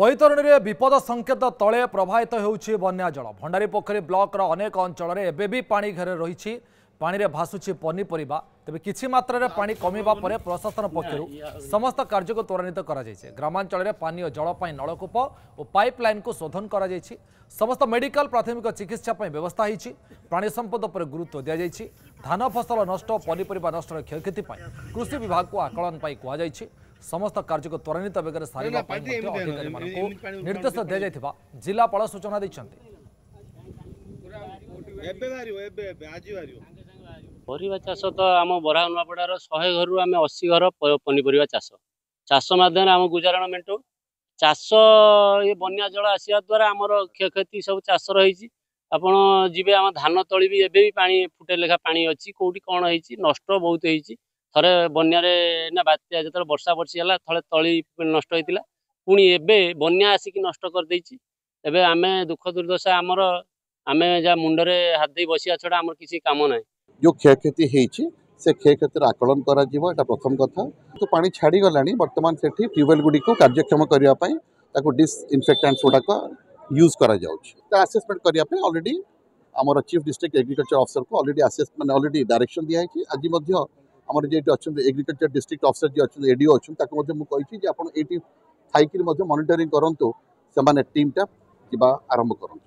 बैतरणी में विपद संकेत तले प्रभावित होउछि बन्या जल। भंडारीपोखरी ब्लॉक अनेक अंचल एबे भी पानी घेरे रही। पानी रे भासुछि पनीपरिबा। तेबे किछि मात्रा रे पानी कमिबा परे प्रशासन पक्षरु समस्त कार्य को त्वरान्वित करा जायछि। ग्रामांचल रे पानी और जल पई नलकूप और पाइपलाइन को शोधन करा जायछि। समस्त मेडिकल प्राथमिक चिकित्सा पई व्यवस्था होइछि। प्राणी संपद पर गुरुत्व दिया जायछि। धान फसल नष्ट पनीपरिबा नष्ट क्षयक्षति पई कृषि विभाग को आकलन पई कुआ जायछि। समस्त कार्य को त्वरान्वित बेगर सारिबा पई अधिकारी मानकु निर्देश दिया जायथिबा जिलापाल सूचना दैछन्ति। परिवा चाष तो आम बरा नुआपड़ार 100 घर आम 80 घर पनीपरिया चाष माध्यम आम गुजारण मेंटू चाष ये बन्या जल आसा द्वारा आमर क्षयक्षति सब चाष रही। आपण जीवे आम धान तली भी एबे भी पानी फुटे लेखा पानी अच्छी कौटी कौन होती नष्ट बहुत होती। थरे बन्या ना बात्या जो वर्षा वर्षी है थे तली नष्ट होता पुणी एबे बन्या आसिक नष्ट कर देछि। एबे आमे दुख दुर्दशा आमर आमे जा मुंडरे हाथ दे बसिया छड़ा आमर किसी काम ना जो क्षयक्षति होती से क्षयक्षतिर आकलन करा प्रथम कथा। तो पानी छाड़ी गलानी वर्तमान से ट्यूबवेल गुड़िक कार्यक्षम करने डिसइनफेक्टेंट्स गुड़ाक यूज करा आसेसमेंट करने ऑलरेडी आमर चीफ डिस्ट्रिक्ट एग्रीकल्चर अफसर को ऑलरेडी आसेसमेंट ऑलरेडी डायरेक्शन दिया है। आज आमर जे अच्छा एग्रीकल्चर डिस्ट्रिक्ट अफसर जी अच्छा एडीओ अच्छा मुझे आप मॉनिटरिंग करूँ से टीम टा आरंभ करूँ।